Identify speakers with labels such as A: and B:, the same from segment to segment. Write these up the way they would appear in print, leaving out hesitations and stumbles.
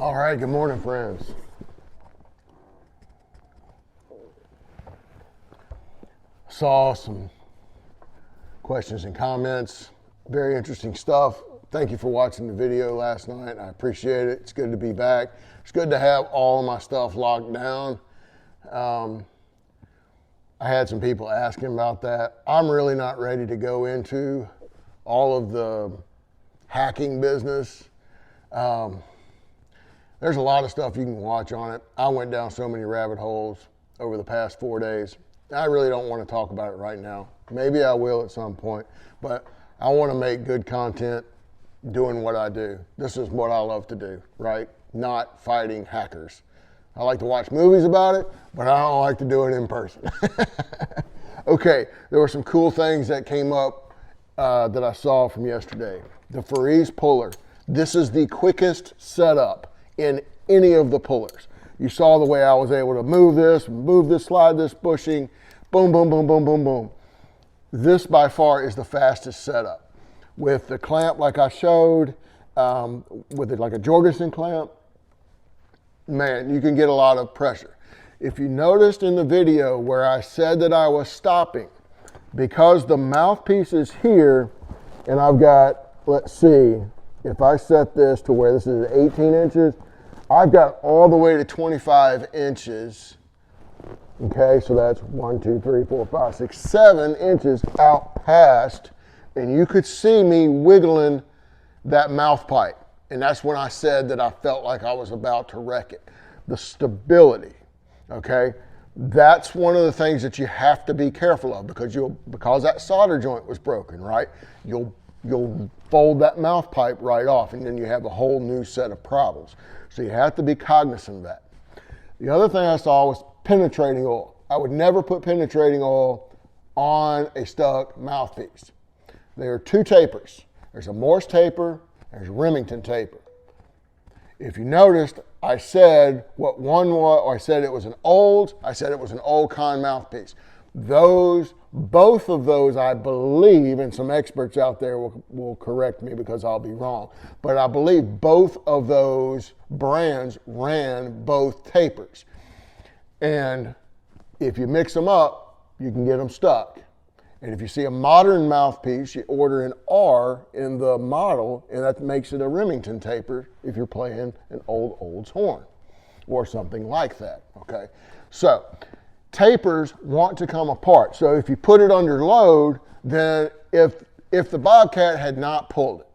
A: All right, good morning, friends. Saw some questions and comments. Very interesting stuff. Thank you for watching the video last night. I appreciate it. It's good to be back. It's good to have all of my stuff locked down. I had some people asking about that. I'm really not ready to go into all of the hacking business. There's a lot of stuff you can watch on it. I went down so many rabbit holes over the past 4 days. I really don't want to talk about it right now. Maybe I will at some point, but I want to make good content doing what I do. This is what I love to do, right? Not fighting hackers. I like to watch movies about it, but I don't like to do it in person. Okay, there were some cool things that came up that I saw from yesterday. The Freeze puller. This is the quickest setup in any of the pullers. You saw the way I was able to move this, slide this bushing, boom, boom, boom, boom, boom, boom. This by far is the fastest setup. With the clamp like I showed, with it like a Jorgensen clamp, man, you can get a lot of pressure. If you noticed in the video where I said that I was stopping, because the mouthpiece is here, and I've got, let's see, if I set this to where this is 18 inches, I've got all the way to 25 inches. Okay, so that's 1, 2, 3, 4, 5, 6, 7 inches out past, and you could see me wiggling that mouth pipe. And that's when I said that I felt like I was about to wreck it. The stability, okay? That's one of the things that you have to be careful of because that solder joint was broken, right? You'll fold that mouth pipe right off, and then you have a whole new set of problems. So you have to be cognizant of that. The other thing I saw was penetrating oil. I would never put penetrating oil on a stuck mouthpiece. There are two tapers. There's a Morse taper, there's a Remington taper. If you noticed, I said what one was, or I said it was an old con mouthpiece. Both of those, I believe, and some experts out there will correct me because I'll be wrong, but I believe both of those brands ran both tapers. And if you mix them up, you can get them stuck. And if you see a modern mouthpiece, you order an R in the model, and that makes it a Remington taper if you're playing an old's horn or something like that, okay? So tapers want to come apart. So if you put it under load, then if the Bobcat had not pulled it,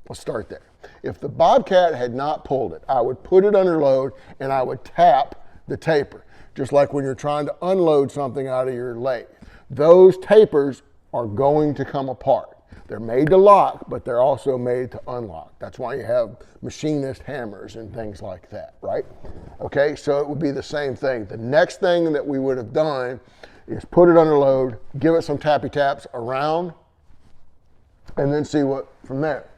A: let's start there. If the Bobcat had not pulled it, I would put it under load and I would tap the taper, just like when you're trying to unload something out of your lathe. Those tapers are going to come apart. They're made to lock, but they're also made to unlock. That's why you have machinist hammers and things like that, right? Okay, so it would be the same thing. The next thing that we would have done is put it under load, give it some tappy taps around, and then see what from there.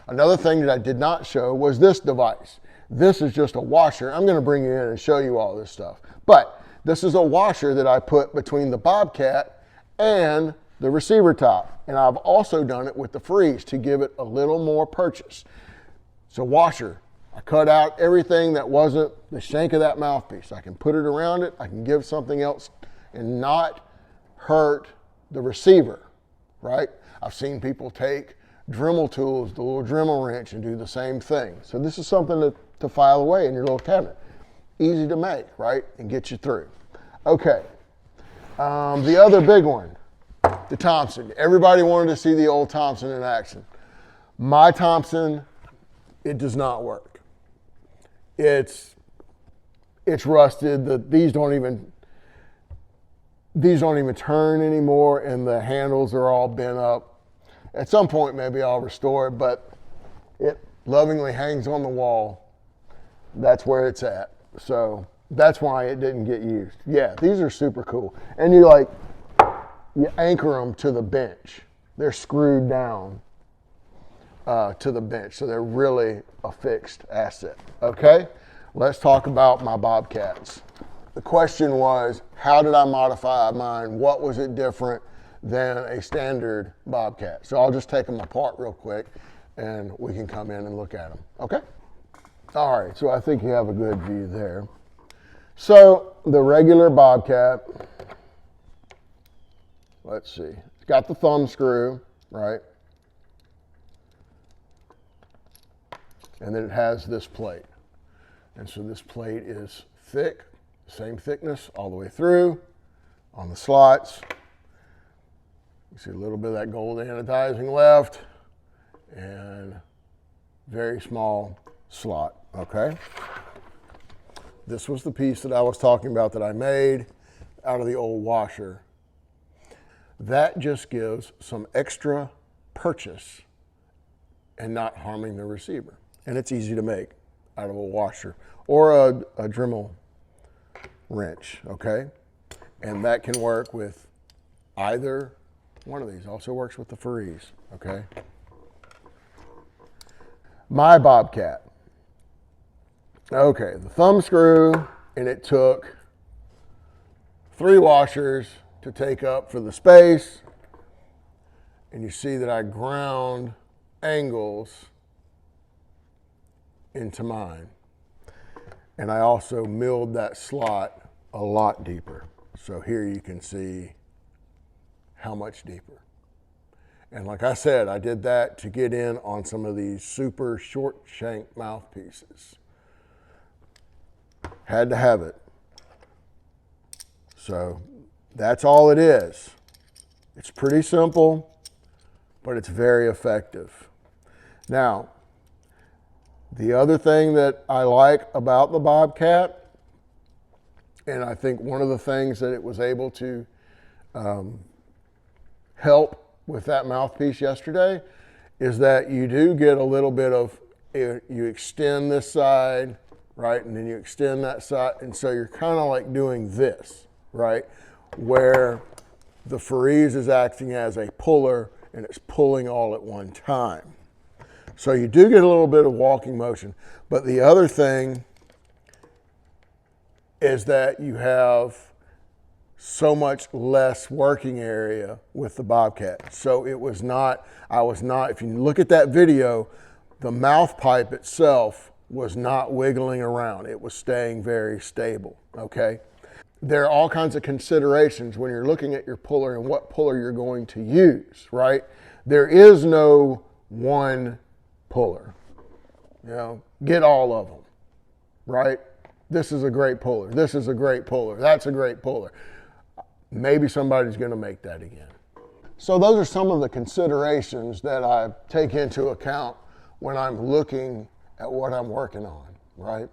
A: Another thing that I did not show was this device. This is just a washer. I'm going to bring you in and show you all this stuff. But this is a washer that I put between the Bobcat and the receiver top. And I've also done it with the Freeze to give it a little more purchase. So washer, I cut out everything that wasn't the shank of that mouthpiece. I can put it around it. I can give something else and not hurt the receiver, right? I've seen people take Dremel tools, the little Dremel wrench, and do the same thing. So this is something to file away in your little cabinet. Easy to make, right? And get you through. Okay. The other big one, the Thompson. Everybody wanted to see the old Thompson in action. My Thompson, it does not work. It's rusted. These don't even turn anymore, and the handles are all bent up. At some point, maybe I'll restore it, but it lovingly hangs on the wall. That's where it's at. So that's why it didn't get used. Yeah, these are super cool. And you anchor them to the bench. They're screwed down to the bench. So they're really a fixed asset. Okay, let's talk about my Bobcats. The question was, how did I modify mine? What was it different than a standard Bobcat? So I'll just take them apart real quick and we can come in and look at them. Okay? All right, so I think you have a good view there. So the regular Bobcat, let's see, it's got the thumb screw, right? And then it has this plate. And so this plate is thick, same thickness all the way through on the slots. You see a little bit of that gold anodizing left and very small slot, okay? This was the piece that I was talking about that I made out of the old washer. That just gives some extra purchase and not harming the receiver. And it's easy to make out of a washer or a Dremel wrench, okay? And that can work with either one of these. Also works with the Farees, okay? My Bobcat. Okay, the thumb screw, and it took 3 washers to take up for the space. And you see that I ground angles into mine. And I also milled that slot a lot deeper. So here you can see how much deeper. And like I said, I did that to get in on some of these super short shank mouthpieces. Had to have it. So that's all it is. It's pretty simple, but it's very effective. Now, the other thing that I like about the Bobcat, and I think one of the things that it was able to help with that mouthpiece yesterday, is that you do get a little bit of, you extend this side, right? And then you extend that side. And so you're kind of like doing this, right? Where the Farees is acting as a puller and it's pulling all at one time. So you do get a little bit of walking motion. But the other thing is that you have so much less working area with the Bobcat. So it was not, if you look at that video, the mouth pipe itself was not wiggling around. It was staying very stable, okay? There are all kinds of considerations when you're looking at your puller and what puller you're going to use, right? There is no one puller. You know, get all of them, right? This is a great puller. This is a great puller. That's a great puller. Maybe somebody's going to make that again. So those are some of the considerations that I take into account when I'm looking at what I'm working on, right?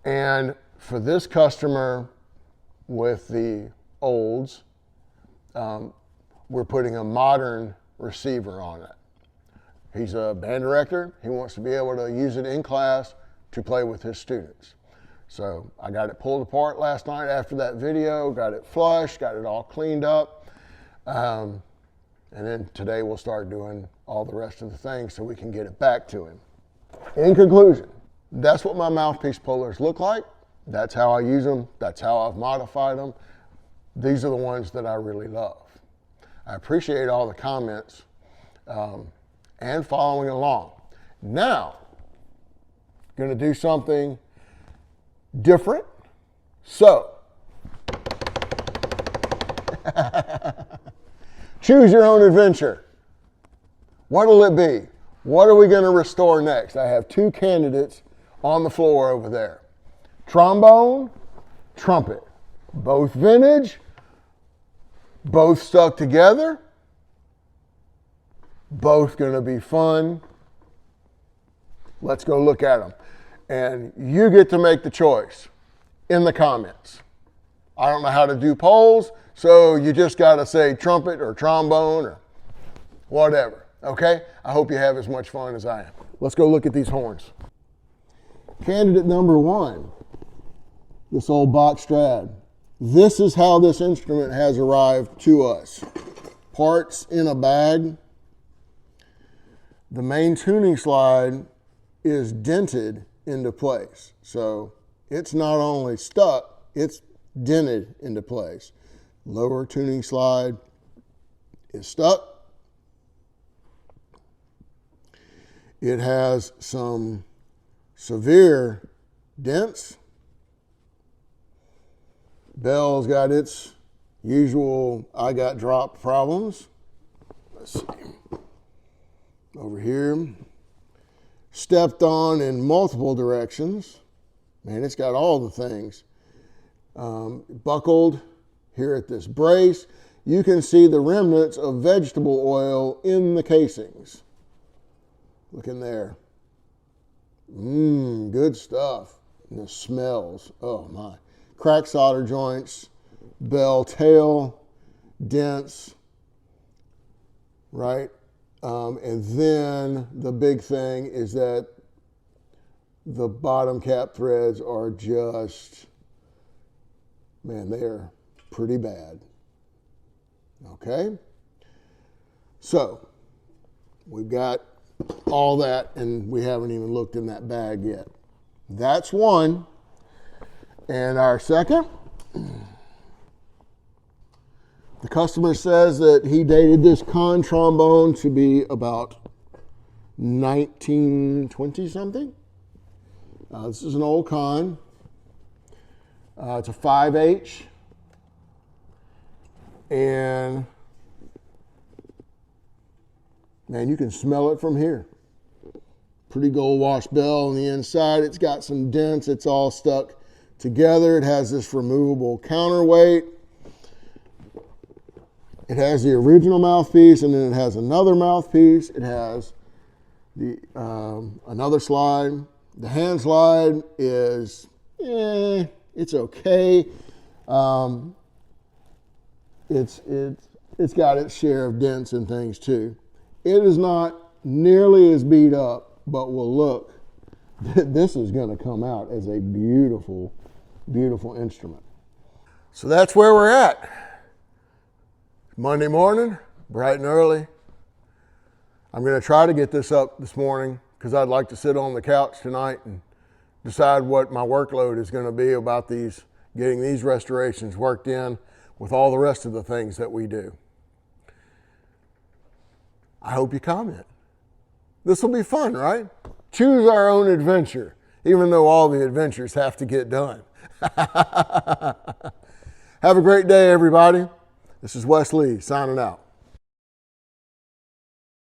A: And for this customer with the olds, we're putting a modern receiver on it. He's a band director. He wants to be able to use it in class to play with his students. So I got it pulled apart last night after that video, got it flushed, got it all cleaned up. And then today we'll start doing all the rest of the things so we can get it back to him. In conclusion, that's what my mouthpiece pullers look like. That's how I use them. That's how I've modified them. These are the ones that I really love. I appreciate all the comments and following along. Now, going to do something different. So, choose your own adventure. What'll it be? What are we going to restore next? I have 2 candidates on the floor over there. Trombone, trumpet. Both vintage, both stuck together, both going to be fun. Let's go look at them. And you get to make the choice in the comments. I don't know how to do polls, so you just got to say trumpet or trombone or whatever, okay? I hope you have as much fun as I am. Let's go look at these horns. Candidate number 1, this old Bach Strad. This is how this instrument has arrived to us. Parts in a bag. The main tuning slide is dented into place. So it's not only stuck, it's dented into place. Lower tuning slide is stuck. It has some severe dents. Bell's got its usual I got dropped problems. Let's see. Over here. Stepped on in multiple directions. Man, it's got all the things. Buckled here at this brace. You can see the remnants of vegetable oil in the casings. Look in there. Good stuff. And the smells. Oh my. Cracked solder joints, bell tail, dents, right? And then the big thing is that the bottom cap threads are just, man, they are pretty bad. Okay? So, we've got all that, and we haven't even looked in that bag yet. That's one. And our second, the customer says that he dated this con trombone to be about 1920 something. This is an old con. It's a 5H. And man, you can smell it from here. Pretty gold wash bell on the inside. It's got some dents. It's all stuck together. It has this removable counterweight. It has the original mouthpiece, and then it has another mouthpiece. It has the another slide. The hand slide is, it's okay. It's got its share of dents and things too. It is not nearly as beat up, but will look. This is going to come out as a beautiful, beautiful instrument. So that's where we're at. Monday morning, bright and early. I'm going to try to get this up this morning because I'd like to sit on the couch tonight and decide what my workload is going to be about getting these restorations worked in with all the rest of the things that we do. I hope you comment. This will be fun, right? Choose our own adventure, even though all the adventures have to get done. Have a great day, everybody. This is Wes Lee signing out.